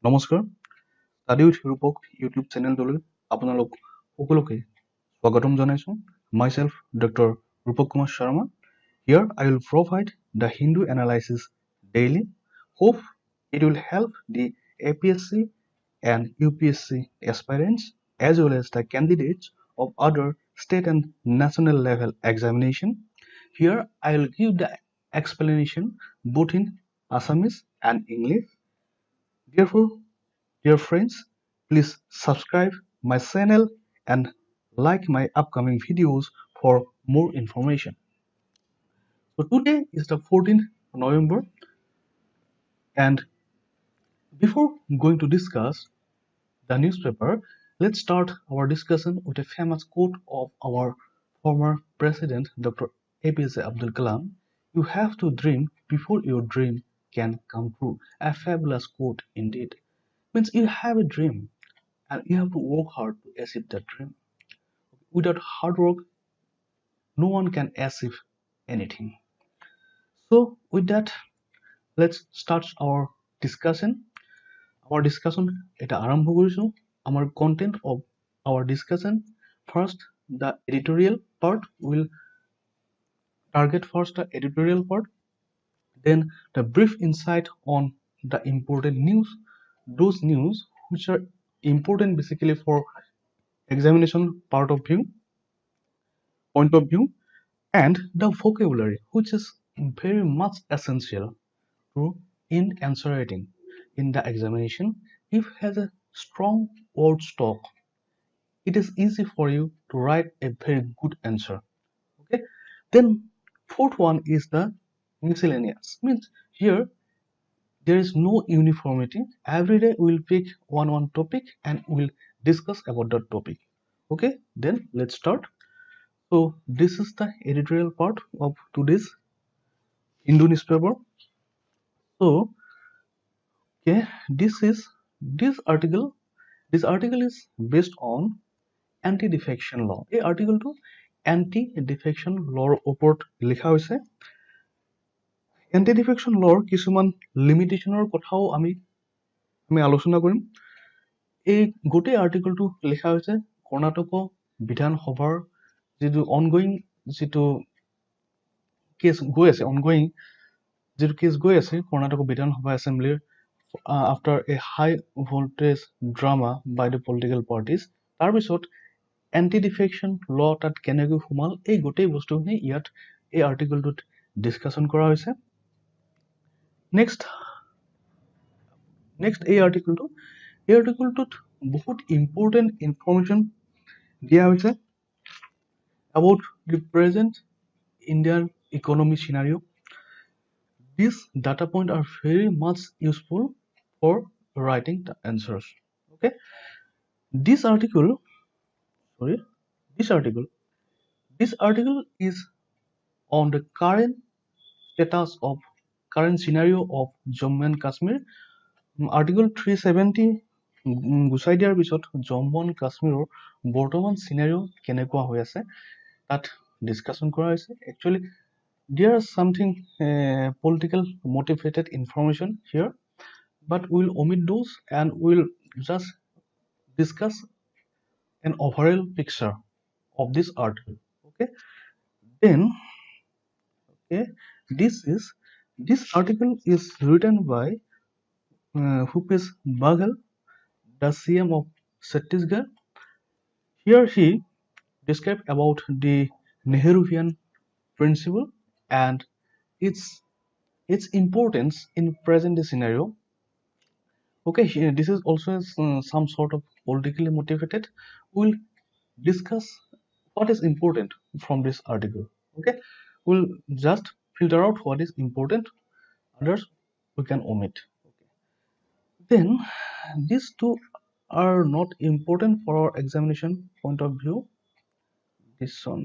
নমস্কাৰ study with Rupak YouTube চেনেলটোলৈ আপোনালোক সকলোকে স্বাগতম জনাইছোঁ myself Dr. Rupak Kumar Sharma. Here I will provide the Hindu analysis daily. Hope it will help the APSC and UPSC aspirants as well as the candidates of other state and national level examination. Here I will give the explanation both in Assamese and English. Therefore, dear friends, please subscribe my channel and like my upcoming videos for more information. So today is the 14th November, and before going to discuss the newspaper, let's start our discussion with a famous quote of our former president Dr. APJ Abdul Kalam. You have to dream before your dream can come true. A fabulous quote indeed. Means you have a dream and you have to work hard to achieve that dream. Without hard work, no one can achieve anything. So, with that, let's start our discussion. Our discussion এটা আৰম্ভ কৰিছো. Our content of our discussion. First, the editorial part will target first the editorial part. Then, the brief insight on the important news. Those news which are important basically for examination point of view, and the vocabulary which is very much essential to in answer writing in the examination. If has a strong word stock, it is easy for you to write a very good answer. Okay, then fourth one is the miscellaneous. Means here there is no uniformity. Every day we'll pick one topic and we'll discuss about that topic. Okay, then let's start. So this is the editorial part of today's Hindu newspaper. So, okay, this article. This article is based on anti-defection law. এই আৰ্টিকেলটো anti-defection law ওপৰত লিখা হৈছে. anti-defection law কিছুমান লিমিটেশনৰ কথাও আমি আলোচনা কৰিম. এই গোটেই আৰ্টিকেলটো লিখা হৈছে কৰ্ণাটক বিধানসভাৰ যিটো অনগোয়িং যিটো কেছ গৈ আছে কৰ্ণাটক বিধানসভা এছেম্বলিৰ after a high voltage drama by the political parties. তাৰপিছত anti-defection law তাত কেনেকৈ সোমাল এই গোটেই বস্তুখিনি ইয়াত এই আৰ্টিকেলটোত ডিসকাশন কৰা হৈছে. নেক্সট এই আৰ্টিকেলটোত বহুত ইম্পৰ্টেন্ট ইনফৰমেশন দিয়া হৈছে about the present Indian economy scenario. These data points are very much useful for writing the answers. Okay, this article is on the current status of current scenario of Jammu and Kashmir. Article 370 গুচাই দিয়াৰ পিছত Jammu and কাশ্মীৰৰ বৰ্তমান চিনাৰিও কেনেকুৱা হৈ আছে তাত discussion কৰা হৈছে. Actually there are something political motivated information here, but we'll omit those and we'll just discuss an overall picture of this article. Okay, then this article is written by Bhupesh Baghel, the CM of Chhattisgarh. Here he described about the Nehruvian principle and its importance in present scenario. Okay, this is also some sort of politically motivated. We'll discuss what is important from this article. Okay, we'll just filter out what is important, others we can omit. Okay. Then these two are not important for our examination point of view. This one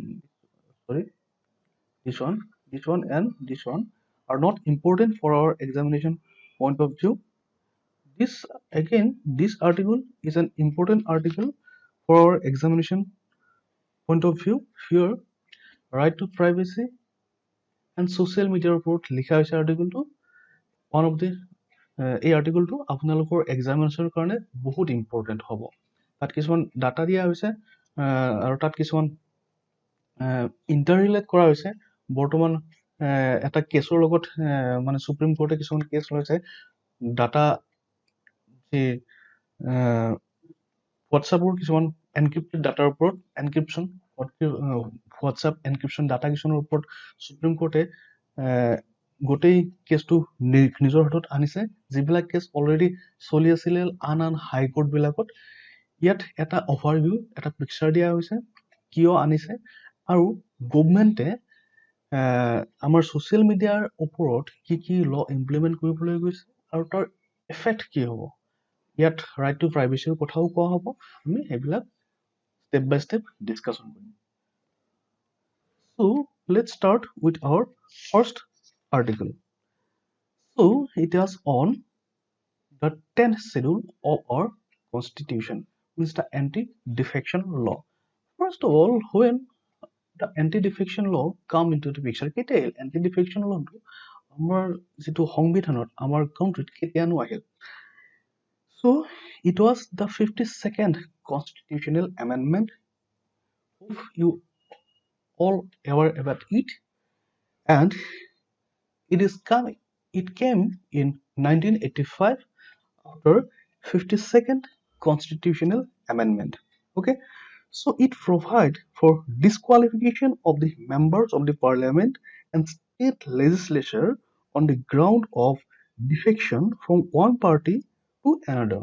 and this one are not important for our examination point of view. This article is an important article for our examination point of view. Here, right to privacy and social media report লিখা হৈছে article to one of the এই আৰ্টিকলটো আপোনালোকৰ এক্সামিনেশ্যনৰ কাৰণে বহুত important হ'ব। তাত কিছুমান data দিয়া হৈছে আৰু তাত কিছুমান ইণ্টাৰৰিলেট কৰা হৈছে। বৰ্তমান এটা কেছৰ লগত মানে সুপ্ৰিম কোৰ্টে কিছুমান কেছ লৈছে ডাটা যি হোৱাটছআপৰ কিছুমান এনক্ৰিপ্টেড ডাটাৰ ওপৰত এনক্ৰিপশ্যন হোৱাটছআপ এনক্ৰিপশ্যন ডাটা কিছুমানৰ ওপৰত সুপ্ৰিম কোৰ্টে গোটেই কেছটো নিজৰ হাতত আনিছে, যিবিলাক কেছ অলৰেডি চলি আছিলে আন হাইকোৰ্টবিলাকত। ইয়াত এটা অভাৰভিউ, এটা পিকচাৰ দিয়া হৈছে কিয় আনিছে আৰু গভৰ্ণমেণ্টে আমাৰ ছ'চিয়েল মিডিয়াৰ ওপৰত কি ল ইমপ্লিমেণ্ট কৰিবলৈ গৈছে আৰু তাৰ এফেক্ট কি হ'ব। ইয়াত ৰাইট টু প্ৰাইভেচিৰ কথাও কোৱা হ'ব। আমি সেইবিলাক ষ্টেপ বাই ষ্টেপ ডিছকাশ্যন কৰিম। So let's start with our first article. So it is on the 10th schedule of our constitution, which is the anti-defection law. First of all, when the anti-defection law come into the picture, কেতিয়া anti-defection law আমাৰ যিটো সংবিধানত আমাৰ কাউণ্ট্ৰিত কেতিয়ানো Ahil. So it was the 52nd constitutional amendment. Hope you all aware about it, and it came in 1985 after 52nd constitutional amendment. Okay, so it provides for disqualification of the members of the parliament and state legislature on the ground of defection from one party to another.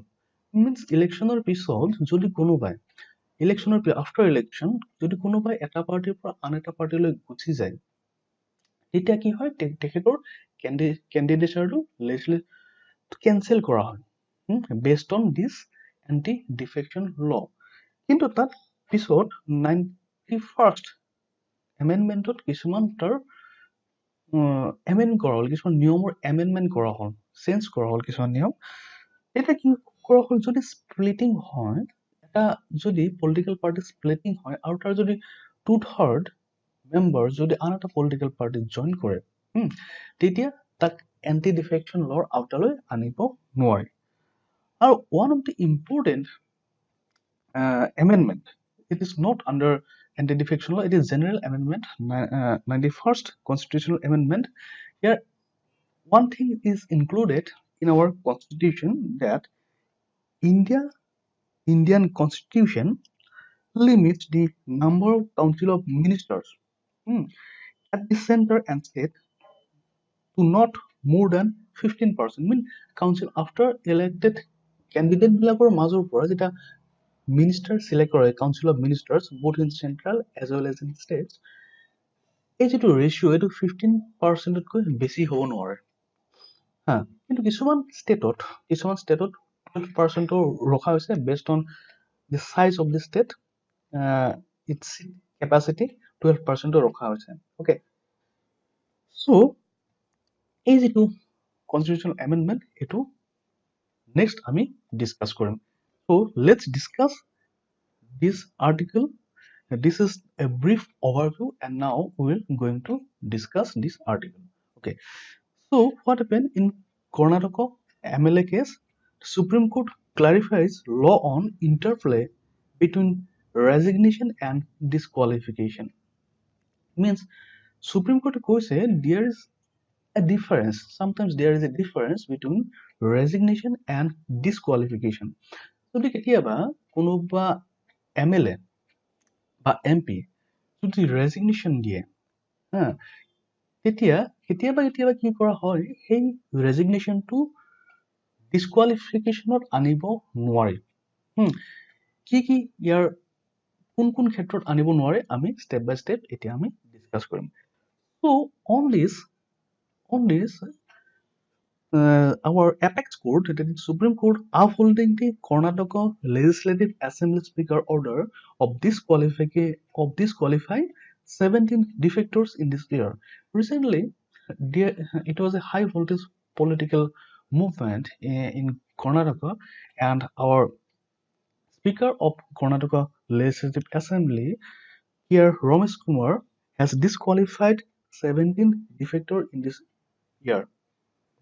Means electioner পিছত যদি কোনোবাই after election যদি কোনোবাই এটা পাৰ্টিৰ পৰা আন এটা পাৰ্টিলৈ Gucci যায়, তেতিয়া কি হয়, তেখেতৰ কেণ্ডিডেটছাৰটো কেনচেল কৰা হয় বেছড অন দিছ এণ্টি ডিফেকশ্যন ল। কিন্তু তাত পিছত 91st এমেণ্ডমেণ্টত কিছুমান তাৰ এমেণ্ড কৰা হ'ল, কিছুমান নিয়মৰ এমেণ্ডমেণ্ট কৰা হ'ল, চেঞ্জ কৰা হ'ল কিছুমান নিয়ম। এতিয়া কি কৰা হ'ল, যদি স্প্লিটিং হয়, এটা যদি পলিটিকেল পাৰ্টি স্প্লিটিং হয় আৰু তাৰ যদি 2/3 মেম্বাৰ যদি আন এটা পলিটিকেল পাৰ্টিত জইন কৰে, তেতিয়া তাক এণ্টি ডিফেকশ্যন লৰ আওতালৈ আনিব নোৱাৰে। আৰু one of the important amendment, it is not under anti-defection law, it is general amendment, 91st constitutional amendment. Here one thing is included in our constitution, that Indian constitution limits the number of council of ministers at the center and state to not more than 15%. Mean council after elected candidate বিলাকৰ মাজৰ পৰা যেতিয়া minister select কৰে, council of ministers both in central as well as in states, এই যিটো ratio' এইটো 15%তকৈ বেছি হ'ব নোৱাৰে। কিন্তু কিছুমান ষ্টেটত 12%ও ৰখা হৈছে based on the size of the state, its capacity 12%ও ৰখা হৈছে। Okay, so এই যিটো constitutional amendment এইটো next আমি discuss Karim. So let's discuss this article. This is a brief overview, and now we're going to discuss this article. Okay, so what happened in Karnataka MLA case? Supreme Court clarifies law on interplay between resignation and disqualification. Means Supreme Court কৈছে there is a difference. Sometimes there is a difference between resignation and disqualification. যদি কেতিয়াবা কোনোবা MLA বা MP যদি resignation দিয়ে, তেতিয়া কেতিয়াবা কি কৰা হয়, সেই ৰেজিগনেশ্যনটো ডিছকুৱালিফিকেশ্যনত আনিব নোৱাৰি। কি ইয়াৰ কোন ক্ষেত্ৰত আনিব নোৱাৰে, আমি ষ্টেপ বাই ষ্টেপ এতিয়া আমি discuss Karim. So on this our apex court, that is Supreme Court, upholding the Karnataka Legislative Assembly Speaker order of disqualifying 17 defectors in this year. Recently, it was a high voltage political movement in Karnataka, and our Speaker of Karnataka Legislative Assembly here, Ramesh Kumar, has disqualified 17 defectors in this year.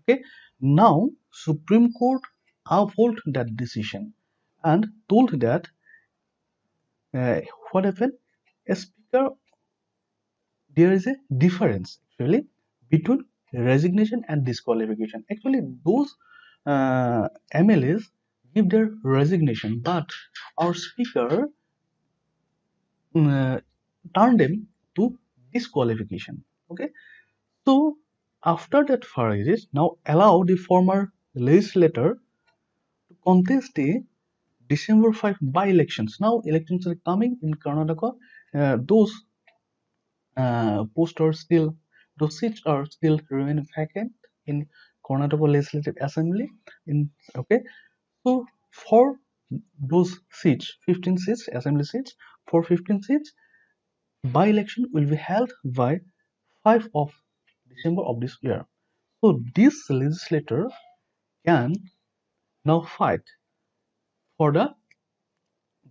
Okay, now Supreme Court upheld that decision and told that uh, what happened? A speaker, there is a difference actually between resignation and disqualification. Actually, those MLAs give their resignation, but our speaker uh, turned them to disqualification. Okay, so after that verdict, now allow the former legislator to contest the December 5 by-elections. Now elections are coming in Karnataka. Those posts are still, those seats are still remain vacant in Karnataka Legislative Assembly. In okay, so for those seats, 15 seats, assembly seats, for 15 seats, by-election will be held by 5 of December of this year. So this legislator can now fight for the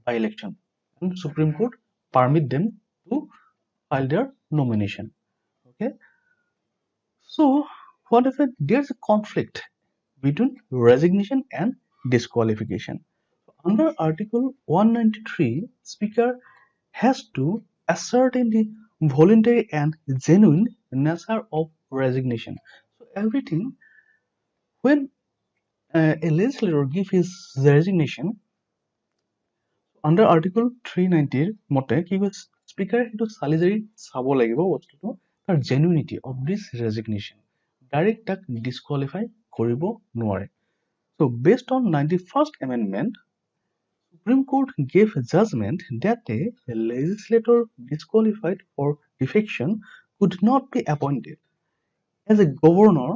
by-election, and Supreme Court permit them to file their nomination. Okay, so what if there's a conflict between resignation and disqualification? Under Article 193, Speaker has to ascertain the voluntary and genuine nature of resignation. So everything when a legislator gives his resignation under Article 390 মতে কি কৈছে স্পিকাৰে সেইটো চালি জাৰি চাব লাগিব বস্তুটো তাৰ genuinity of this resignation direct তাক ডিছকুৱালিফাই কৰিব নোৱাৰে so based on 91st amendment Supreme Court gave judgment that a legislator disqualified for defection could not be appointed as a governor,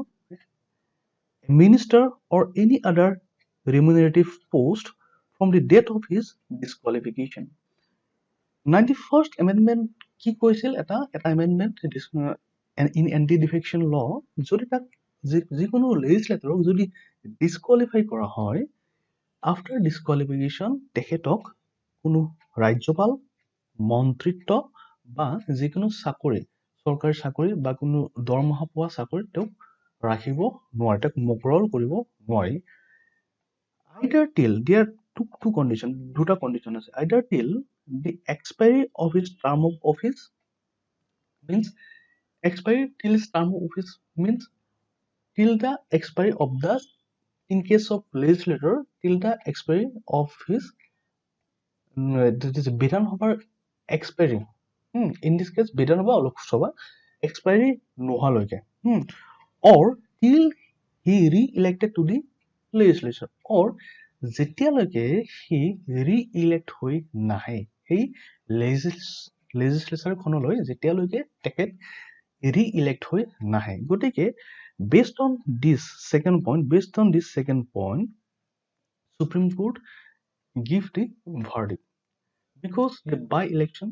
a minister, or any other remunerative post from the date of his disqualification. 91st amendment কি কৈছিল এটা amendment in anti defection law যদি তাক যিকোনো legislatorক যদি disqualify কৰা হয় after disqualification তেখেতক কোনো ৰাজ্যপাল মন্ত্ৰিত্ব বা যিকোনো চাকৰি চৰকাৰী চাকৰি বা কোনো দৰমহা পোৱা চাকৰি তেওঁক ৰাখিব নোৱাৰে তাক মোকৰল কৰিব নোৱাৰি either till there are two conditions দুটা condition আছে either till the expiry of his term of office means expiry till his term of office means till the expiry of the in case of legislator till the expiry of his বিধান সভাৰ expiry in this case বিধান সভা Lok Sabha expiry নোহোৱালৈকে or till he re-elected to the legislature or যেতিয়ালৈকে C re-elect হৈ নাহে সেই legislature-খনলৈ যেতিয়ালৈকে তেখেত re-elect হৈ নাহে গতিকে based on this second point Supreme Court give the verdict because the by-election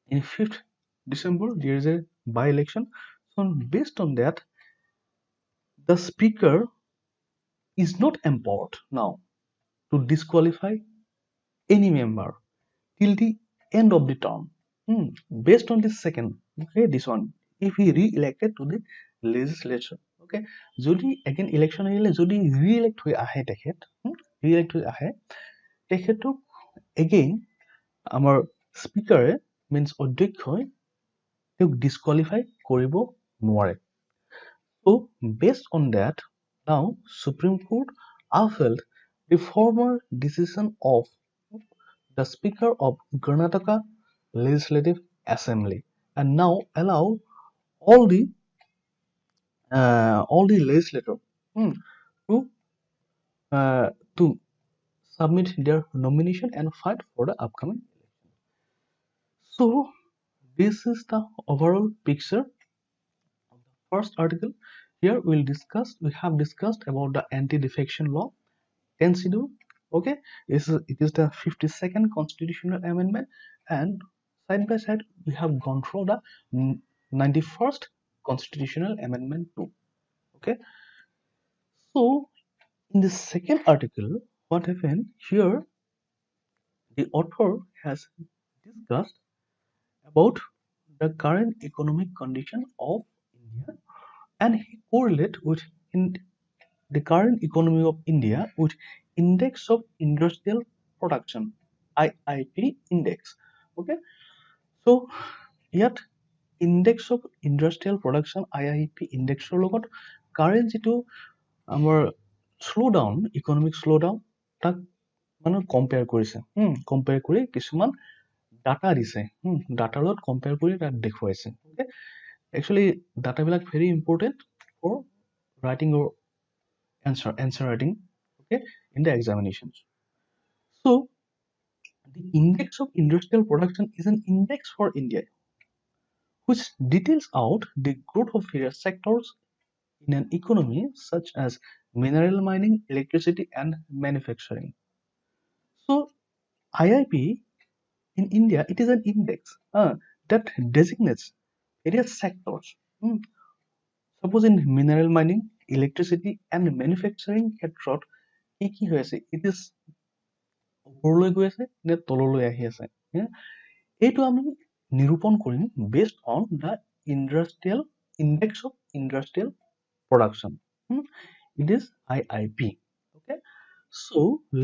in 5th December there is a by-election so based on that the speaker is not empowered now to disqualify any member till the end of the term based on this second okay this one if he re-elected to the legislature okay যদি again election আহিলে যদি re-elect হৈ আহে তেখেত re-elect হৈ আহে তেখেতক again আমাৰ স্পিকাৰে means অধ্যক্ষই তেওঁক ডিছকুৱালিফাই কৰিব নোৱাৰে so based on that now Supreme Court upheld the former decision of the Speaker of Karnataka Legislative Assembly and now allow all the legislator to uh, to submit their nomination and fight for the upcoming election. So this is the overall picture of the first article. Here we have discussed about the anti-defection law 10 schedule. Okay, it is the 52nd constitutional amendment and side by side we have gone through the 91st constitutional amendment too. Okay, so in the second article what happened here the author has discussed about the current economic condition of India and he correlate with in the current economy of India with Index of Industrial Production, IIP index. Okay, so yet Index of Industrial Production IIP indexৰ লগত current যিটো আমাৰ শ্ল'ডাউন economic শ্ল'ডাউন তাক মানে compare কৰিছে compare কৰি কিছুমান data দিছে ডাটাৰ লগত কম্পেয়াৰ কৰি তাক দেখুৱাইছে অ'কে একচুৱেলি ডাটাবিলাক very important for writing your answer writing okay in the examinations. So the Index of Industrial Production is an index for India which details out the growth of various sectors in an economy such as mineral mining, electricity, and manufacturing. So IIP in India, it is an index that designates various sectors. Suppose in mineral mining, electricity, and manufacturing ক্ষেত্ৰত কি হৈ আছে it is ওপৰলৈ গৈ আছে নে তললৈ আহি আছে এইটো আমি নিৰূপণ কৰিম based on the industrial index of industrial production. It is IIP. Okay, so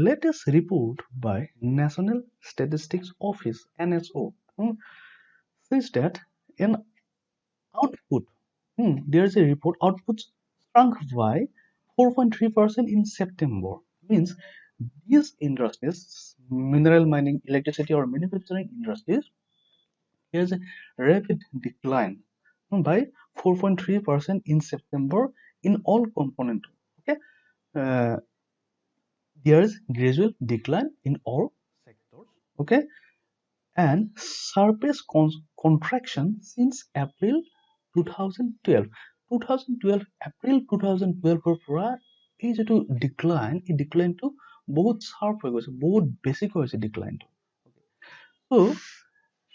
latest report by National Statistics Office NSO says that in output there is a report output shrunk by 4.3% in September. Means these industries, mineral mining, electricity, or manufacturing industries, there is a rapid decline by 4.3% in September in all components. Okay, there is gradual decline in all sectors. Okay, and sharpest contraction since April 2012. 2012 April 2012 পৰা এই যিটো decline এই declineটো বহুত sharp হৈ গৈছে বহুত basic হৈছে declineটো. So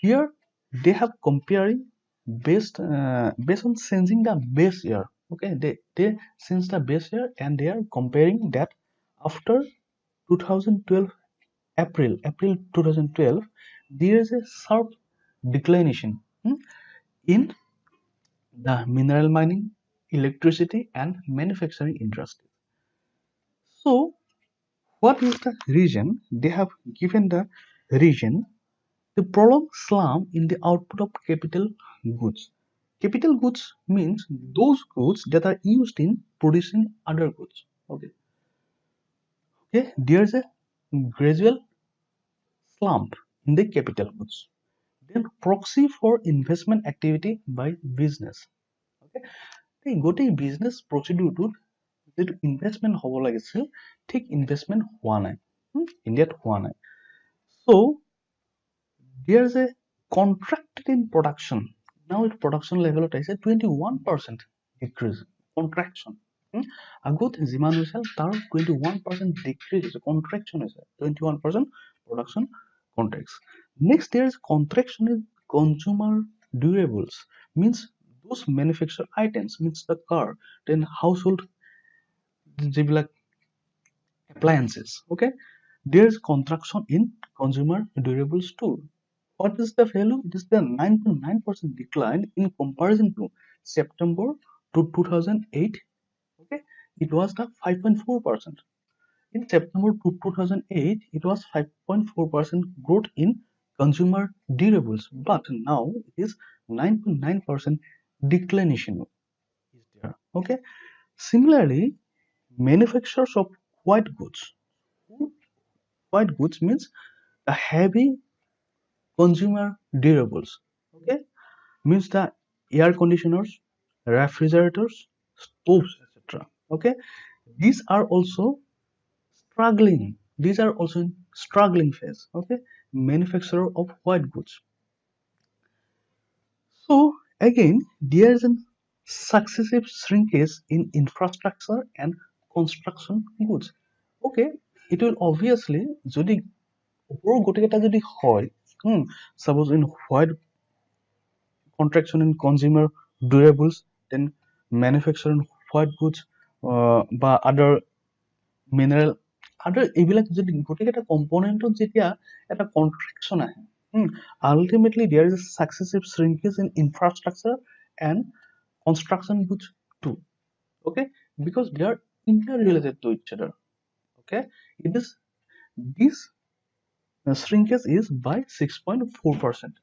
here they have comparing based on changing the base year. Okay, they change the base year and they are comparing that after 2012 April 2012 there is a sharp declination in the mineral mining, electricity, and manufacturing industry. So what is the reason? They have given the reason: the prolonged slump in the output of capital goods. Capital goods means those goods that are used in producing other goods. Okay, there's a gradual slump in the capital goods. Then proxy for investment activity by business. Okay, এই গোটেই business প্ৰচিডিউৰটোত যিটো investment হ'ব লাগিছিল ঠিক investment হোৱা নাই ইণ্ডিয়াত হোৱা নাই so there is a contracted in production. Now it production level at 21% decrease contraction. আগত যিমান হৈছিল তাৰ 21% decrease হৈছে contraction হৈছে 21% production contracts. Next there is contraction in consumer durables means those manufactured items means the car then household যিবিলাক appliances. Okay, there is contraction in consumer durables too. What is the value? It is the 9.9% decline in comparison to September to 2008. Okay, it was the 5.4%. In September to 2008, it was 5.4% growth in consumer durables, but now it is 9.9% declination is there. Okay, similarly, manufacturers of white goods. White goods means the heavy consumer durables. Okay, means the air conditioners, refrigerators, stoves, etc. Okay, these are also struggling. These are also in struggling phase. Okay, manufacturer of white goods. So again, there is a successive shrinkage in infrastructure and construction goods. Okay, it will obviously যদি ওপৰৰ গোটেইকেইটা যদি হয় suppose in white contraction in consumer durables then manufacturing white goods বা other mineral other এইবিলাক যদি গোটেইকেইটা কম্পোনেন্টত যেতিয়া এটা contraction আহে ultimately there is a successive shrinkage in infrastructure and construction goods too. Okay, because they are interrelated to each other. Okay, this shrinkage is by 6.4%.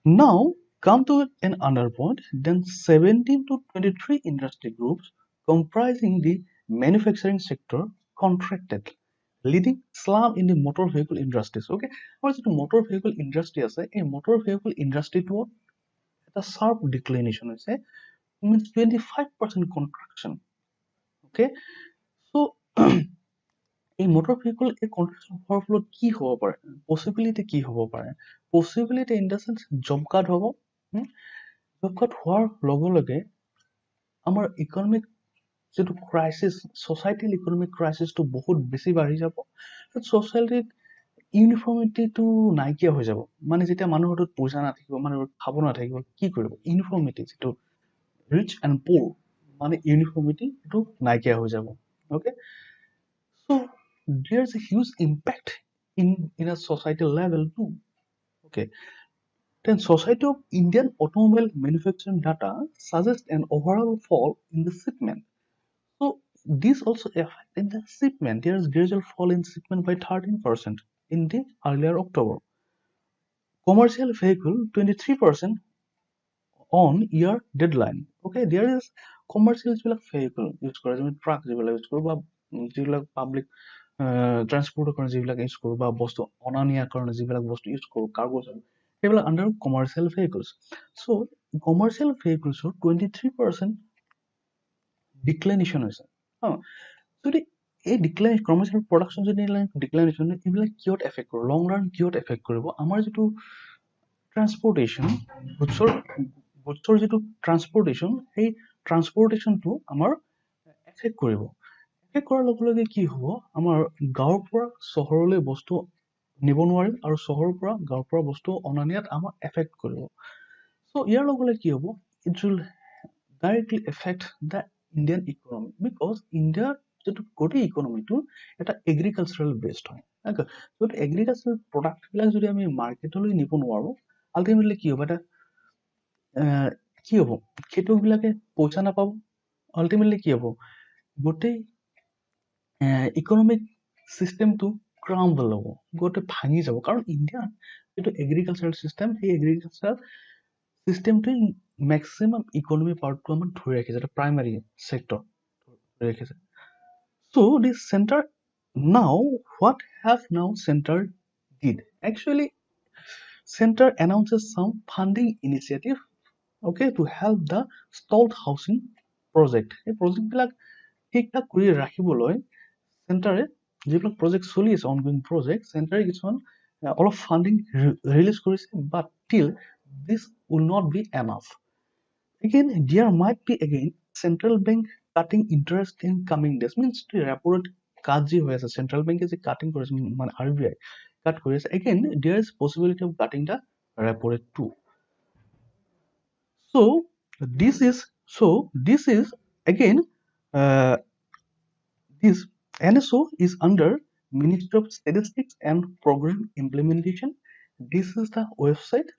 Now come to an another point. Then 17 to 23 industry groups comprising the manufacturing sector contracted, leading slump in the motor vehicle industries. Okay, আমাৰ যিটো motor vehicle industry আছে, এই motor vehicle industry টো এটা sharp declination হৈছে, means 25% contraction. Okay, so এই motor vehicle এই contraction হোৱাৰ ফলত কি হ'ব পাৰে, possibility কি হ'ব পাৰে, possibility in the sense job cut হ'ব, job cut হোৱাৰ লগে লগে আমাৰ ইকনমিক যিটো ক্ৰাইচিছ, ছ'চাইটেল ইকনমিক ক্ৰাইচিছটো বহুত বেছি বাঢ়ি যাব, ছ'চাইটিত ইউনিফৰ্মিটিটো নাইকিয়া হৈ যাব, মানে যেতিয়া মানুহৰ হাতত পইচা নাথাকিব, মানুহৰ খাব নাথাকিব, কি কৰিব, ইউনিফৰ্মিটি যিটো ৰিচ এণ্ড পুৰ, মানে ইউনিফৰ্মিটি এইটো নাইকিয়া হৈ যাব। Okay, so there's a huge impact in a societal level too. Okay, then Society of Indian Automobile Manufacturing data suggests an overall fall in the shipment. So this also affects in the shipment. There is gradual fall in shipment by 13% in the earlier October. Commercial vehicle 23% on year deadline. Okay, there is commercial vehicle use কৰে, যেনে truck যিবিলাক use কৰোঁ বা যিবিলাক public ট্ৰান্সপৰ্টৰ কাৰণে যিবিলাক use কৰোঁ বা বস্তু অনা নিয়াৰ কাৰণে যিবিলাক বস্তু ইউজ কৰোঁ, কাৰ্গো সেইবিলাক আণ্ডাৰ কমাৰ্চিয়েল ভেহিকলছ। চ' কমাৰ্চিয়েল ভেহিকলছৰ 23% ডিক্লাইনেশ্যন হৈছে। যদি এই কমাৰ্চিয়েল প্ৰডাকশ্যন যদি ডিক্লাইনেশ্যন, এইবিলাক কিয়ত এফেক্ট কৰিব, লং ৰান কিয়ত এফেক্ট কৰিব, আমাৰ যিটো ট্ৰান্সপৰ্টেশ্যন, গুডছৰ যিটো ট্ৰান্সপৰ্টেশ্যন, সেই ট্ৰান্সপৰ্টেশ্যনটো আমাৰ এফেক্ট কৰিব। এফেক্ট কৰাৰ লগে লগে কি হ'ব, আমাৰ গাঁৱৰ পৰা চহৰলৈ বস্তু নিব নোৱাৰিম, আৰু চহৰৰ পৰা গাঁৱৰ পৰা বস্তু অনা নিয়াত আমাৰ এফেক্ট কৰিব। চ' ইয়াৰ লগে লগে কি হ'ব, it will directly effect the Indian economy, because ইণ্ডিয়াৰ যিটো গোটেই ইকনমিটো এটা এগ্ৰিকালচাৰেল বেছড হয়। যদি এগ্ৰিকালচাৰেল প্ৰডাক্টবিলাক যদি আমি মাৰ্কেটলৈ নিব নোৱাৰোঁ, আল্টিমেটলি কি হ'ব, এটা কি হ'ব, খেতিয়কবিলাকে পইচা নাপাব, আল্টিমেটলি কি হ'ব, গোটেই ইকনমিক চিষ্টেমটো ক্ৰাম্বল হ'ব, গোটেই ভাঙি যাব। কাৰণ ইণ্ডিয়াৰ যিটো এগ্ৰিকালচাৰেল চিষ্টেম, সেই এগ্ৰিকালচাৰেল চিষ্টেমটোৱে মেক্সিমাম ইকনমি পাৰ্টটো আমাৰ ধৰি ৰাখিছে, এটা প্ৰাইমাৰী চেক্টৰ ধৰি ৰাখিছে। So' this centre now, what have now centre did, actually centre announces some funding initiative, okay, to help the stalled housing project. এই প্ৰজেক্টবিলাক ঠিক ঠাক কৰি ৰাখিবলৈ চেণ্টাৰে যিবিলাক প্ৰজেক্ট চলি আছে, অনগোয়িং প্ৰজেক্ট, চেণ্টাৰে কিছুমান অলপ ফাণ্ডিং ৰিলিজ কৰিছে, বাট টিল দিছ will not be enough. Again, there might be again central bank cutting interest in coming days. Means repo rate cut ji hoye ase, central bank is cutting korise, mane RBI cut korise. Again, there is possibility of cutting the repo rate too. So this is again this NSO is under Ministry of Statistics and Program Implementation. This is the website.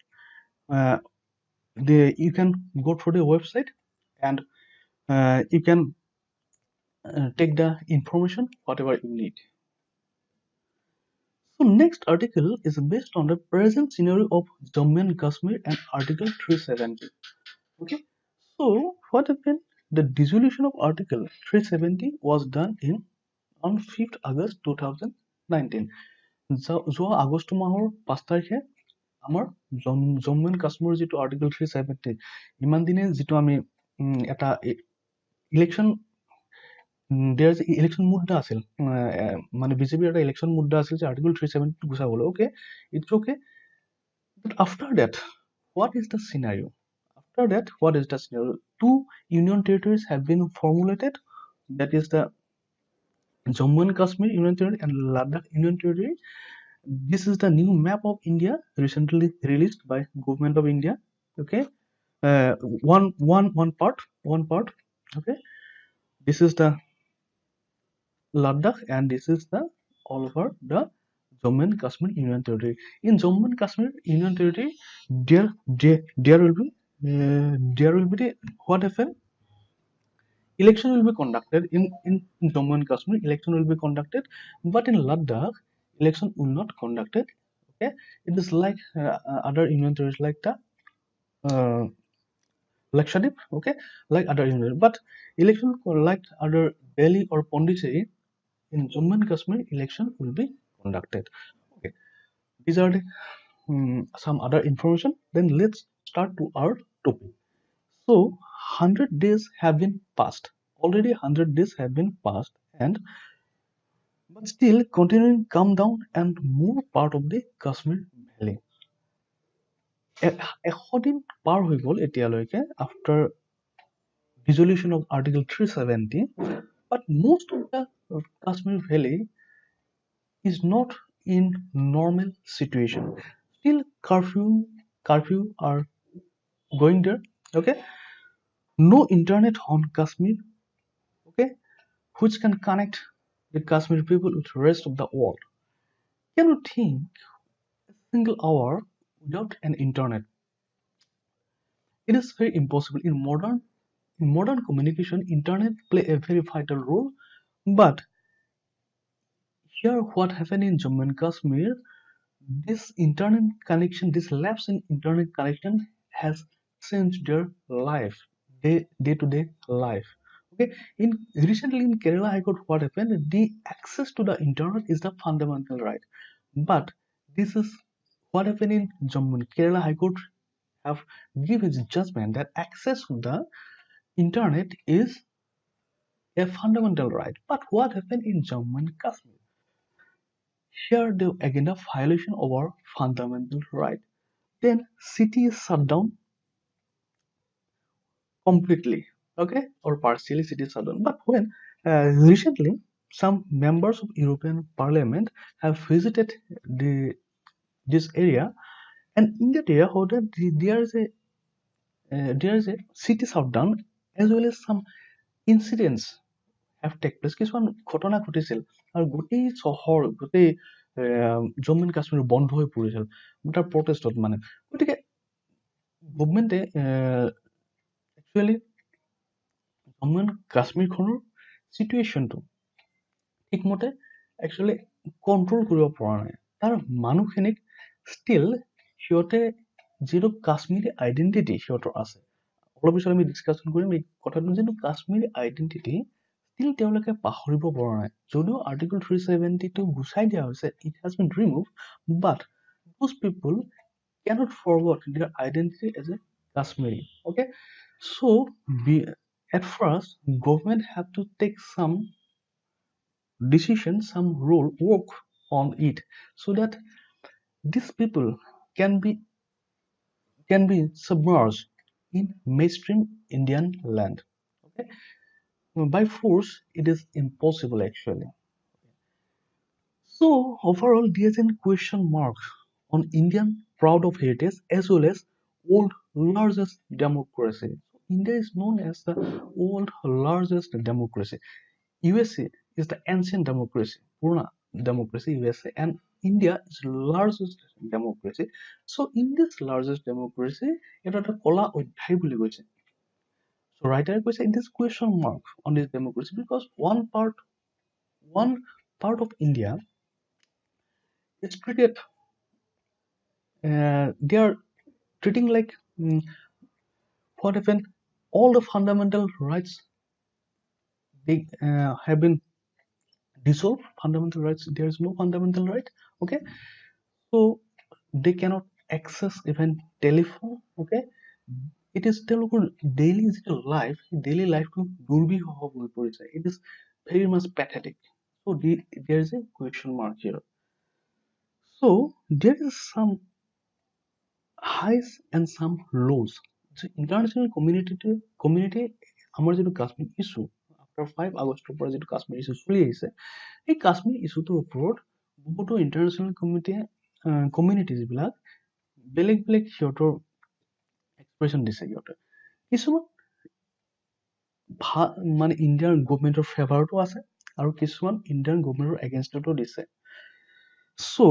You can go through the website and you can take the information whatever you need. So next article is based on the present scenario of Jammu and Kashmir and Article 370. Okay, so what happened? The dissolution of Article 370 was done on 5th August 2019. যোৱা August মাহৰ 5 তাৰিখে আমাৰ Jammu and কাশ্মীৰৰ যিটো article 370, ইমান দিনে যিটো আমি এটা ইলেকশ্যন, ইলেকশ্যন মুদ্দা আছিল, মানে বিজেপিৰ এটা ইলেকশ্যন মুদ্দা আছিল যে আৰ্টিকল 370 গুচাবলৈ। Okay, it's okay, but after that what is the scenario'? After that, what is the scenario? 2 union territories have been formulated, that is the Jammu and Kashmir Union Territory and Ladakh Union Territory. This is the new map of India recently released by Government of India. Okay, one part. Okay, this is the Ladakh and this is the all over the Jammu and Kashmir Union Territory. In Jammu and Kashmir Union Territory, there will be the what happened? election will be conducted in Jammu and Kashmir. Election will be conducted, but in Ladakh, election will not conducted. Okay, it is like other union territories like the uh, Lakshadweep. Okay, like other union, but election like other Delhi or Pondicherry in Jammu and Kashmir, election will be conducted. Okay, these are the some other information. Then let's start to our topic. So 100 days have been passed. Already 100 days have been passed, and but still continuing come down and more part of the Kashmir Valley. এশ দিন পাৰ হৈ গ'ল এতিয়ালৈকে after dissolution of Article 370, but most of the Kashmir Valley is not in normal situation. Still curfew are going there. Okay, no internet on Kashmir. Okay, which can connect the Kashmiri people with the rest of the world. Can you think a single hour without an internet? It is very impossible. In modern communication, internet play a very vital role. But here, what happened in Jammu and Kashmir, this internet connection, this lapse in internet connection has changed their life, day-to-day life. Okay, in recently in Kerala High Court, what happened? The access to the internet is the fundamental right, but this is what happened in Jammu. Kerala High Court have given its judgment that access to the internet is a fundamental right. But what happened in Jammu and Kashmir? Here, the again a violation of our fundamental right. Then city is shut down completely, okay, or partially city is shut down. But when recently some members of European Parliament have visited the this area, and in that area, how that there is a city shutdown as well as some incidents have take place. কিছুমান ঘটনা ঘটিছিল আৰু গোটেই চহৰ গোটেই Jammu and Kashmir বন্ধ হৈ পৰিছিল তাৰ প্ৰটেষ্টত মানে গতিকে গভমেণ্টে একচুৱেলি জম্মু এণ্ড কাশ্মীৰখনৰ চিটুৱেশ্যনটো ঠিকমতে একচুৱেলি কণ্ট্ৰল কৰিব পৰা নাই তাৰ মানুহখিনিক ষ্টিল সিহঁতে যিটো কাশ্মীৰী আইডেণ্টিটি সিহঁতৰ আছে অলপ পিছত আমি ডিছকাশ্যন কৰিম এই কথাটো যিটো কাশ্মীৰী আইডেণ্টিটি ষ্টিল তেওঁলোকে পাহৰিব পৰা নাই যদিও আৰ্টিকল 370টো গুচাই দিয়া হৈছে it has been remove but those people cannot forget their identity as a Kashmiri. Okay, so be, at first government have to take some decision, some role, work on it, so that these people can be submerged in mainstream Indian land. Okay, by force it is impossible actually. So overall, there's a question mark on Indian proud of heritage as well as world largest democracy. India is known as the world largest democracy. USA is the ancient democracy, Purna democracy USA, and India is largest democracy. So in this largest democracy, এটা এটা কলা অধ্যায় বুলি কৈছে. So writer কৈছে in this question mark on this democracy because one part of India is treated they are treating like what happened all the fundamental rights they have been dissolved fundamental rights there is no fundamental right okay so they cannot access even telephone okay it is তেওঁলোকৰ daily যিটো life daily life টো দুৰ্বিষহ হৈ পৰিছে it is very much pathetic so there is a question mark here so there is some highs and some lows. So international community আমাৰ যিটো Kashmir issue after 5 আগষ্টৰ পৰা যিটো Kashmir issue চলি আহিছে এই কাশ্মীৰ ইছ্যুটোৰ ওপৰত বহুতো ইণ্টাৰনেশ্যনেল কমিউনিটি যিবিলাক বেলেগ বেলেগ সিহঁতৰ এক্সপ্ৰেশ্যন দিছে সিহঁতে কিছুমান মানে ইণ্ডিয়ান গভমেণ্টৰ ফেভাৰতো আছে আৰু কিছুমান ইণ্ডিয়ান গভমেণ্টৰ এগেইনষ্টতো দিছে so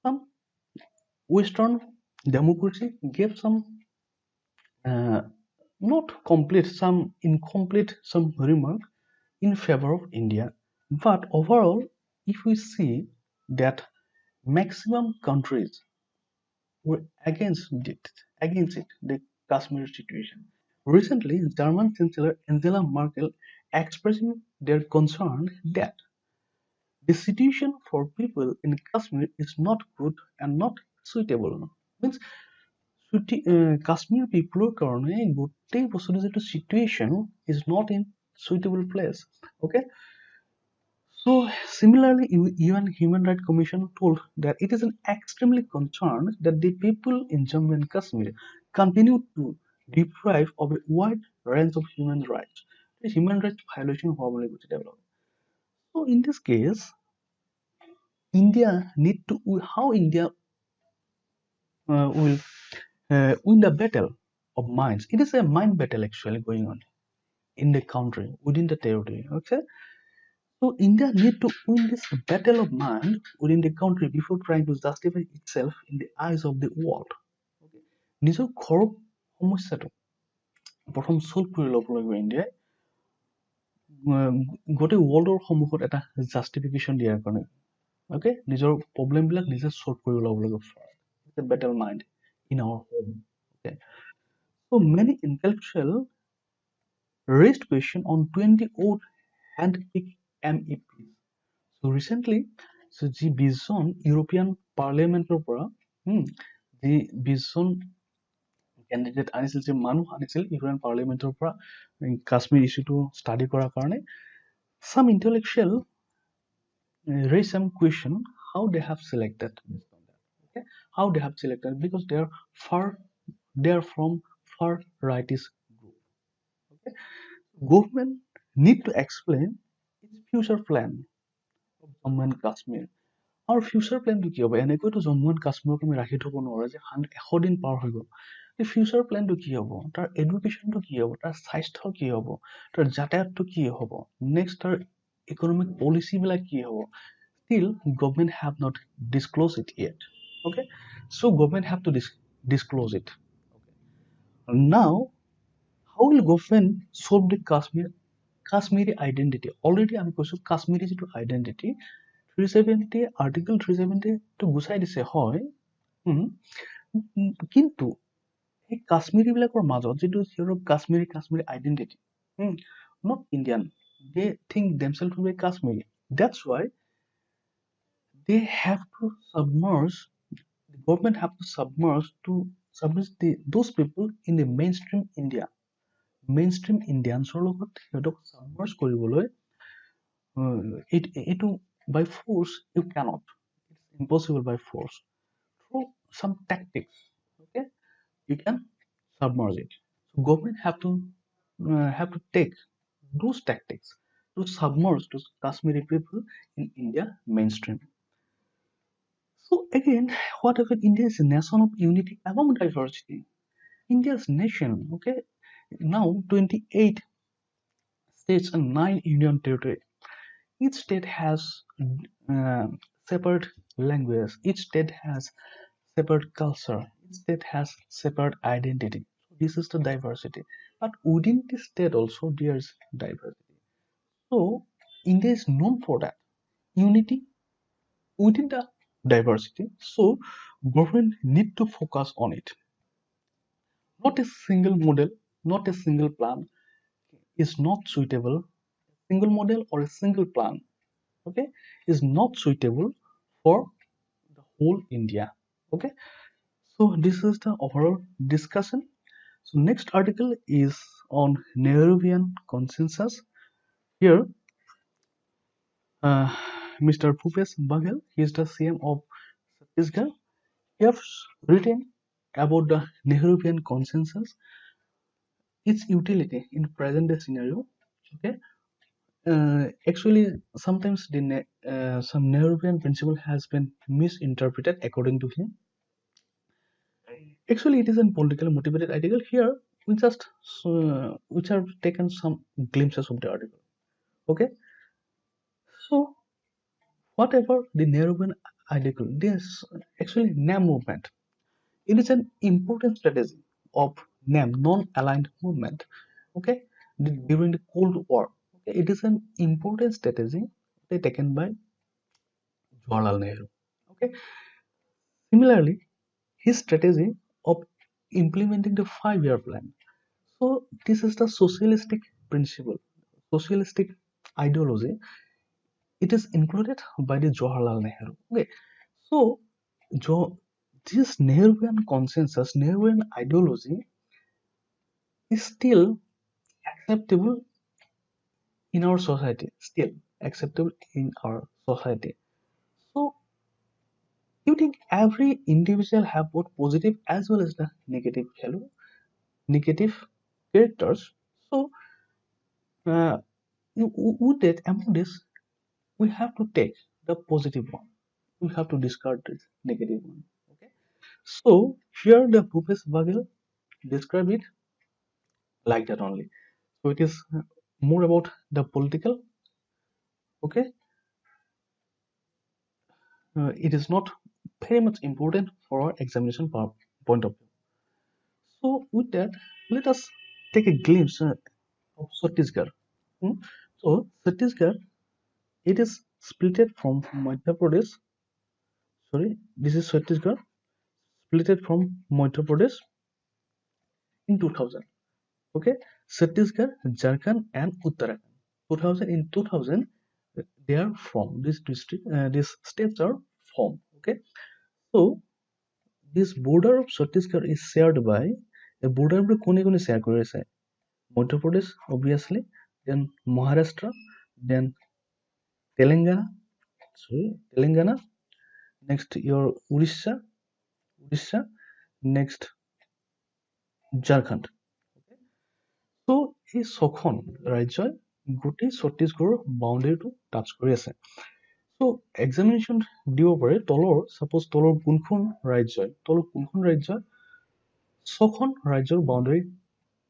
some western democracy gave some uh, not complete, some incomplete, some remark in favor of India. But overall, if we see that maximum countries were against it, the Kashmir situation. Recently, German Chancellor Angela Merkel expressing their concern that the situation for people in Kashmir is not good and not suitable. Means Kashmir পিপলৰ কাৰণে গোটেই বস্তুটো যিটো situation is not in suitable place. Okay, so similarly, UN Human Rights Commission told that it is an extremely concerned that the people in Jammu and Kashmir continue to deprive of a wide range of human rights. The human rights violation হোৱা বুলি কৈছে তেওঁলোকে. So in this case, India need to how India will win the battle of minds. It is a mind battle actually going on in the country within the territory. Okay, so India need to win this battle of mind within the country before trying to justify itself in the eyes of the world. Okay. নিজৰ ঘৰৰ সমস্যাটো প্ৰথম solve কৰি ল'ব লাগিব ইণ্ডিয়াই গোটেই ৱৰ্ল্ডৰ সন্মুখত এটা জাষ্টিফিকেশ্যন দিয়াৰ কাৰণে অ'কে নিজৰ প্ৰব্লেমবিলাক নিজে চল্ভ কৰি ল'ব লাগিব first a better mind in our home okay so' many intellectual raised question on 20 old hand-picked MEPs. So recently, so যি 20জন ইউৰোপিয়ান পাৰ্লিয়ামেণ্টৰ পৰা যি 20জন কেণ্ডিডেট আনিছিল যে মানুহ আনিছিল ইউৰোপিয়ান পাৰ্লিয়ামেণ্টৰ পৰা কাশ্মীৰ ইছ্যুটো ষ্টাডি কৰাৰ কাৰণে some intellectual raise some question how they have selected based on that. Okay, how they have selected because they are from far rightist group. Okay, government need to explain its future plan of Jammu and Kashmir. Our future plan to কি হ'ব এনেকৈতো Jammu and কাশ্মীৰক আমি ৰাখি থ'ব নোৱাৰো যে 100 দিন পাৰ হৈ গ'ল এই ফিউচাৰ প্লেনটো কি হ'ব তাৰ এডুকেশ্যনটো কি হ'ব তাৰ স্বাস্থ্য কি হ'ব তাৰ যাতায়াতটো কি হ'ব নেক্সট তাৰ ইকনমিক পলিচিবিলাক কি হ'ব still government have not disclosed it yet. Okay, so government have to disclose it. Okay, now how will government solve the Kashmiri identity? Already আমি কৈছো কাশ্মীৰী যিটো আইডেন্টিটি 370 আৰ্টিকল 370 টো গুচাই দিছে হয় কিন্তু এই কাশ্মীৰীবিলাকৰ মাজত যিটো সিহঁতৰ Kashmiri identity not Indian, they think themselves to be Kashmiri. That's why they have to submerge the government have to submerge those people in the mainstream India. Mainstream Indiansৰ লগত সিহঁতক submerge কৰিবলৈ এইটো by force you cannot. It's impossible by force. Through some tactics, okay, you can submerge it. So government have to take those tactics to submerge those Kashmiri people in India mainstream. So again, whatever India is a nation of unity among diversity. India's nation, okay, now 28 states and 9 union territory. Each state has separate language. Each state has separate culture. Each state has separate identity. So this is the diversity. But within the state also there is diversity. So India is known for that unity within the diversity. So government need to focus on it. Not a single model, not a single plan is not suitable. Single model or a single plan, okay, is not suitable for the whole India. Okay, so this is the overall discussion. So next article is on Nehruvian consensus. Here Mr. Bhupesh Baghel, he is the CM of Chhattisgarh. He has written about the Nehruvian consensus, its utility in present day scenario. Okay, actually, sometimes some Nehruvian principle has been misinterpreted according to him. Actually, it is a politically motivated article. Here, we have taken some glimpses of the article. Okay, so whatever the Nehruvian article, this actually NAM movement. It is an important strategy of named non-aligned movement. Okay, during the Cold War. Okay, it is an important strategy taken by Jawaharlal Nehru. Okay, similarly, his strategy of implementing the five-year plan. So this is the socialistic principle, socialistic ideology. It is included by the Jawaharlal Nehru. Okay, so Jo- this Nehruvian consensus, Nehruvian ideology is still acceptable in our society, still acceptable in our society. So you think every individual have both positive as well as the negative value, negative characters. So uh, with that, among this, we have to take the positive one. We have to discard this negative one. Okay. So here the Bhupesh Baghel describe it like that only. So it is more about the political. Okay, it is not very much important for our examination point of view. So with that, let us take a glimpse of Chhattisgarh. Hmm? So Chhattisgarh, it is splitted from Madhya Pradesh. Sorry, this is Chhattisgarh, splitted from Madhya Pradesh in 2000. Okay, Chhattisgarh, Jharkhand, and Uttarakhand. 2000 in 2000, they are from this district. These states are formed. Okay, so this border of Chhattisgarh is shared by a border with কোনে কোনে share করেছে Madhya Pradesh obviously, then Maharashtra, then Telangana, Telangana, next your Odisha, next Jharkhand. So এই ছখন ৰাজ্যই গোটেই ছত্তীশগড়ৰ বাউণ্ডেৰীটো touch কৰি আছে। চ' এক্সামিনেশ্যন দিব পাৰে তলৰ কোনখন ৰাজ্যই ছখন ৰাজ্যৰ বাউণ্ডেৰী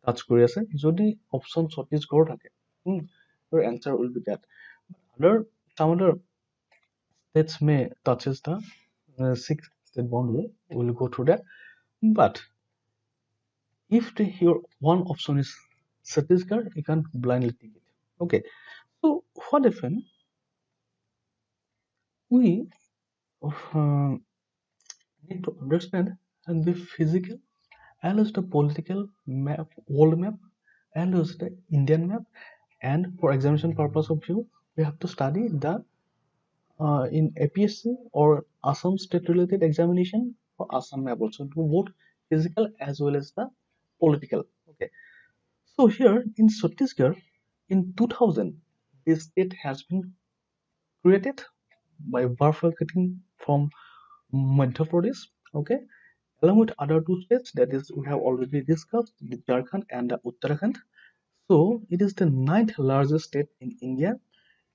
টাচ কৰি আছে যদি অপশ্যন ছত্তীশগড় থাকে your answer will be that. Some other states may touches the six state boundary. We'll go through that. But if your one option is Chhattisgarh, you can blindly take it. Okay. So what if we uh, need to understand the physical and as the political map, world map, and as the Indian map, and for examination purpose of view, we have to study the in APSC or Assam state related examination for Assam map also do both physical as well as the political. Okay, so here in Chhattisgarh in 2000, this state has been created by bifurcating from Madhya Pradesh. Okay, along with other two states that is we have already discussed, the Jharkhand and the Uttarakhand. So it is the ninth largest state in India,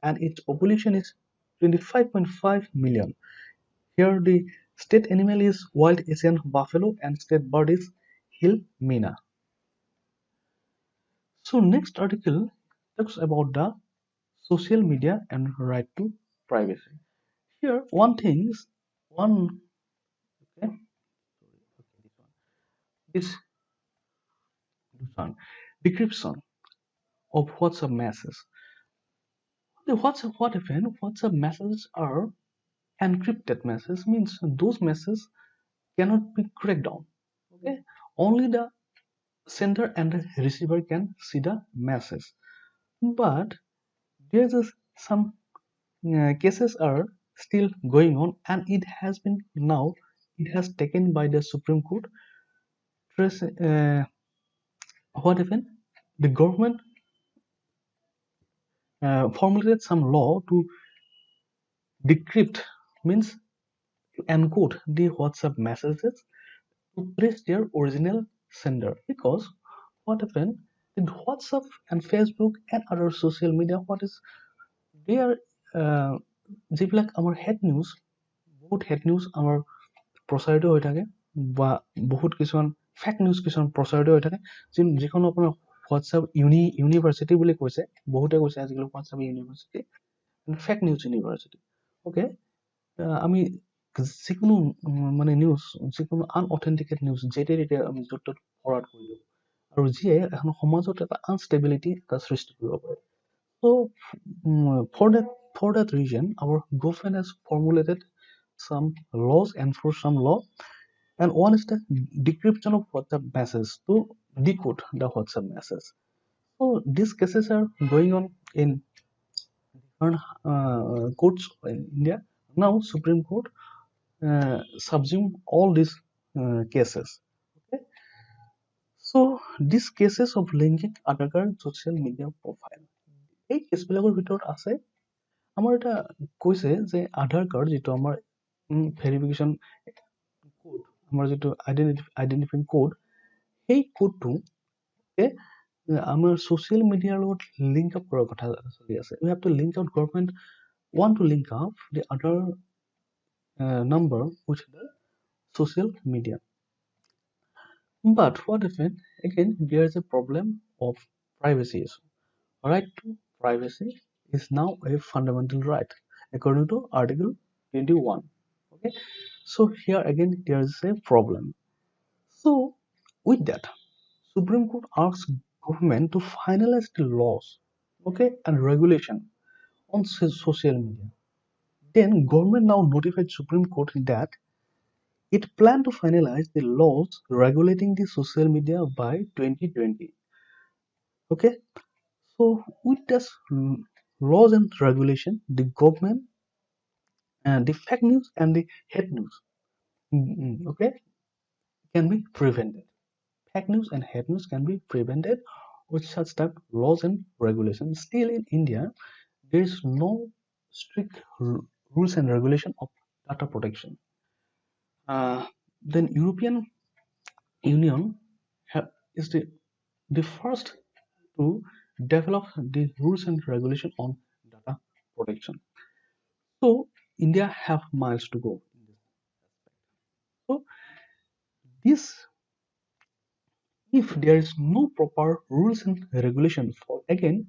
and its population is 25.5 million. Here the state animal is wild Asian buffalo and state bird is hill mina. So next article talks about the social media and right to privacy. Here one okay, this one description of WhatsApp messages. The what if WhatsApp messages are encrypted messages means those messages cannot be cracked down. Okay, only the sender and the receiver can see the message. But there's some cases are still going on, and it has been now it has taken by the Supreme Court. What even the government formulated some law to decrypt means to encode the WhatsApp messages to trace their original sender because what happened with WhatsApp and Facebook and other social media what is they are যিবিলাক আমাৰ head news বহুত head news আমাৰ প্ৰচাৰিত হৈ থাকে বা বহুত কিছুমান ফেক নিউজ কিছুমান প্ৰচাৰিত হৈ থাকে যিখন আপোনাৰ হোৱাটছআপ ইউনিভাৰ্চিটি বুলি কৈছে বহুতে কৈছে আজিকালি WhatsApp university fake news university okay আমি যিকোনো মানে নিউজ যিকোনো আনঅথেণ্টিকেট নিউজ যেতিয়া তেতিয়া আমি য'ত ত'ত ফৰৱাৰ্ড কৰি দিওঁ আৰু যিয়ে এখন সমাজত এটা আনষ্টেবিলিটি এটা সৃষ্টি কৰিব পাৰে। So, for that reason, our government has formulated some laws, enforce some law, and one is the decryption of WhatsApp message to decode the WhatsApp message. So these cases are going on in different courts in India. Now Supreme Court subsume all these cases. Okay? So these cases of linking attacker social media profile. এই কেছবিলাকৰ ভিতৰত আছে আমাৰ এটা কৈছে যে আধাৰ card যিটো আমাৰ verification code, আমাৰ যিটো আইডেন্টিফাইং কোড, সেই কোডটো আমাৰ ছ'চিয়েল মিডিয়াৰ লগত লিংক আপ কৰাৰ কথা চলি আছে। We have to link out, government want to link up the other number with the social media. But what happened? Again, there is a problem of privacy issue. Right to privacy is now a fundamental right according to Article 21. Okay, so here again there is a problem. So with that, Supreme Court asks government to finalize the laws, okay, and regulation on social media. Then government now notified Supreme Court that it planned to finalize the laws regulating the social media by 2020. Okay, so with this laws and regulation, the government and the fake news and the hate news, okay, can be prevented. Fake news and hate news can be prevented with such type laws and regulations. Still in India, there is no strict rules and regulation of data protection. Then European Union is the first to develop the rules and regulation on data protection. So India have miles to go. So this, if there is no proper rules and regulation for again,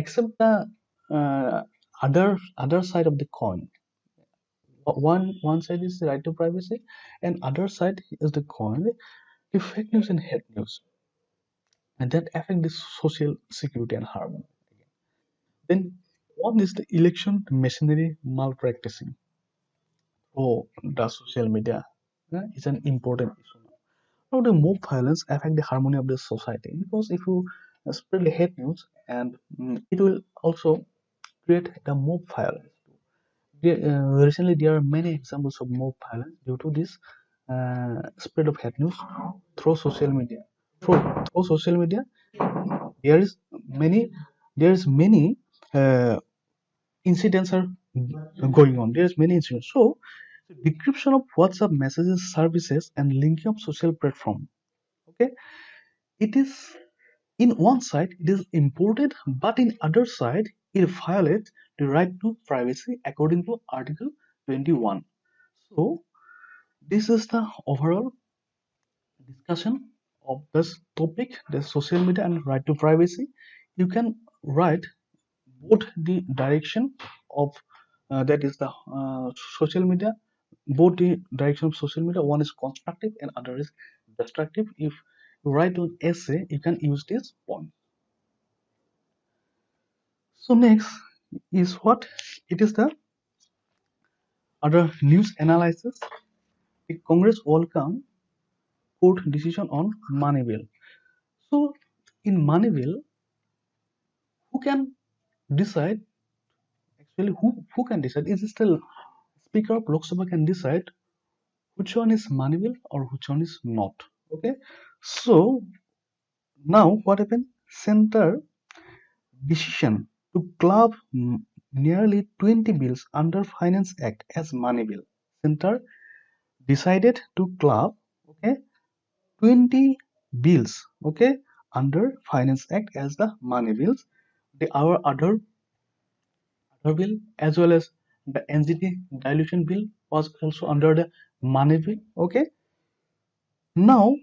except the uh, other side of the coin. One side is the right to privacy, and other side is the coin, the fake news and hate news, and that affect the social security and harmony. Then one is the election machinery malpracticing. Oh, the social media is an important issue. How the mob violence affect the harmony of the society? Because if you spread the hate news, and it will also create the mob violence. Recently, there are many examples of mob violence due to this spread of hate news through social media. Through social media, there is many many uh, incidents are going on. There's many incidents. So, decryption of WhatsApp messages, services, and linking of social platform. Okay, it is in one side it is important, but in other side it violates the right to privacy according to Article 21. So this is the overall discussion of this topic, the social media and right to privacy. You can write both the direction of that is the social media, both the direction of social media. One is constructive and other is destructive. If you write an essay, you can use this point. So next is what it is the other news analysis. The Congress welcome court decision on money bill. So in money bill, who can decide? Actually, who can decide? Is it still Speaker of Lok Sabha can decide which one is money bill or which one is not? Okay. So now what happened? Center decision to club nearly 20 bills under Finance Act as money bill. Center decided to club, okay, 20 bills, okay, under Finance Act as the money bills. Our other bill as well as the NGT dilution bill was also under the money bill. Okay, now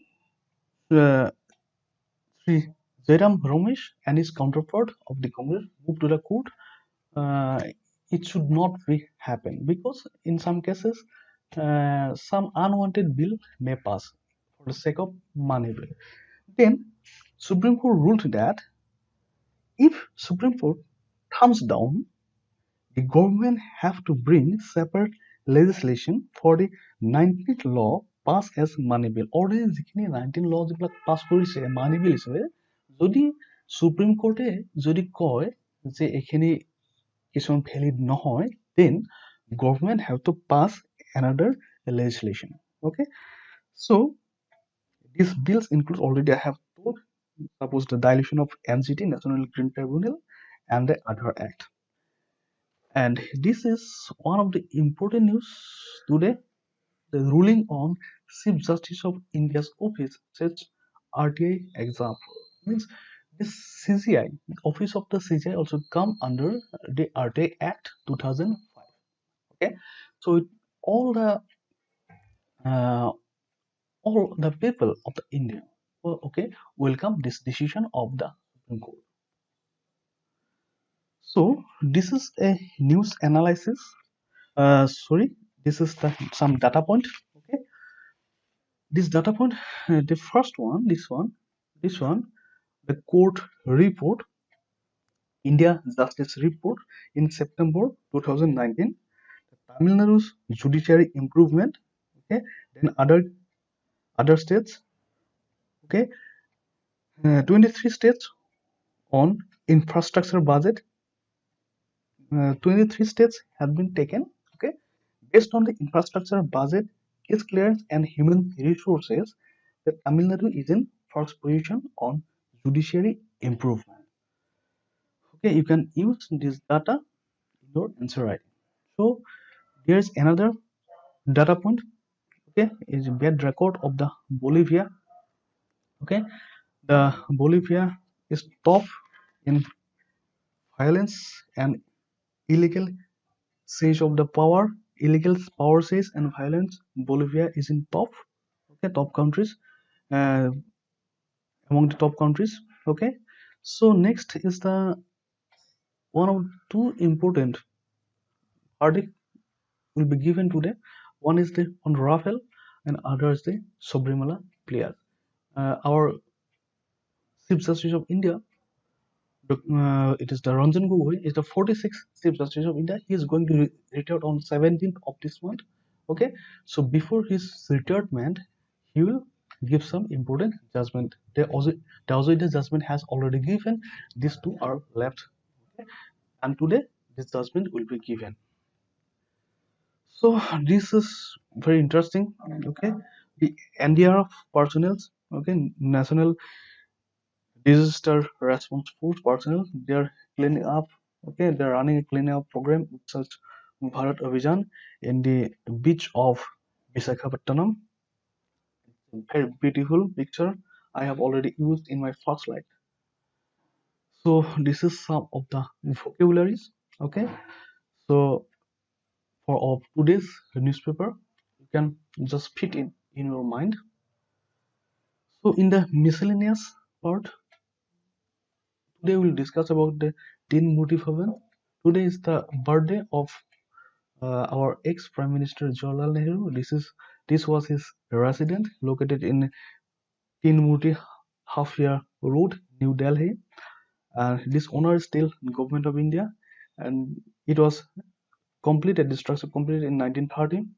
Sri Jairam Ramesh and his counterpart of the Congress moved to the court. Uh, it should not be happen because in some cases some unwanted bill may pass for the sake of money bill. Then Supreme Court ruled that if Supreme Court thumbs down, the government have to bring separate legislation for the 19th law pass as money bill. Already যিখিনি 19 law যিবিলাক পাছ কৰিছে মানি বিল হিচাপে যদি supreme কোৰ্টে যদি কয় যে এইখিনি কিছুমান ভ্যালিড নহয়, then government have to pass another legislation. Okay, so these bills include, already I have told, suppose the dilution of NGT, National Green Tribunal, and the Aadhaar Act. And this is one of the important news today. The ruling on Chief Justice of India's office sets RTI example. Means this CGI, the office of the CGI also come under the RTI Act 2005. Okay, so uh, all the people of the India, well, okay, welcome this decision of the Supreme Court. So this is a news analysis. Sorry, this is some data point. Okay, this data point, the first one, this one, the court report, India Justice Report in September 2019, Tamil Nadu's judiciary improvement. Okay, then other states. Okay, 23 states on infrastructure budget. 23 states have been taken. Okay, based on the infrastructure budget, case clearance, and human resources, the Tamil Nadu is in first position on judiciary improvement. Okay, you can use this data in your answer writing. So there's another data point. Okay, is bad record of the Bolivia. Okay, the Bolivia is top in violence and illegal siege of the power, illegal power siege and violence. Bolivia is in top. Okay, top countries, uh, among the top countries. Okay, so next is the one of two important verdict will be given today. One is the on Rafael, and other is the Subrimala player. Our Chief Justice of India, it is the Ranjan Gogoi, is the 46th Chief Justice of India. He is going to retire on 17th of this month. Okay, so before his retirement, he will give some important judgment. The Azoida judgment has already given. These two are left. Okay? And today, this judgment will be given. So this is very interesting. Okay, the NDRF personnel, okay, National Disaster Response Force personnel, they are cleaning up. Okay, they are running a cleaning up program such Bharat Abhijan in the beach of Visakhapatnam. Very beautiful picture. I have already used in my first slide. So this is some of the vocabularies. Okay, so for of today's newspaper, you can just fit in your mind. So in the miscellaneous part, today we'll discuss about the Tin Murti Bhavan. Today is the birthday of our ex-Prime Minister Jawaharlal Nehru. This was his residence located in Tin Murti Hafia Road, New Delhi. This honor is still in Government of India, and it was completed. The structure completed in 1913.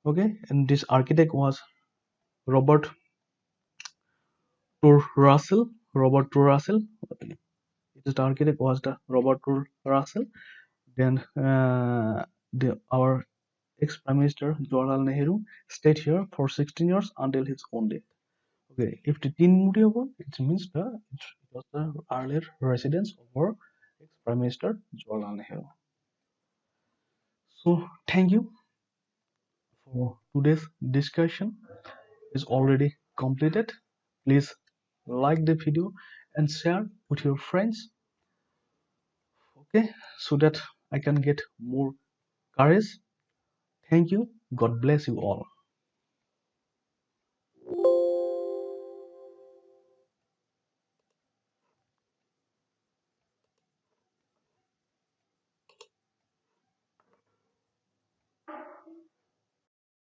Okay, and this architect was Robert Tour Russell. Robert Tour Russell. The architect was the Robert Tour Russell. Then our ex-Prime Minister Jawaharlal Nehru stayed here for 16 years until his own death. Okay, if the Tin Murti Bhavan, it means it was the earlier residence of our ex-Prime Minister Jawaharlal Nehru. So thank you for today's discussion. Is already completed. Please like the video and share with your friends. Okay, so that I can get more courage. Thank you. God bless you all.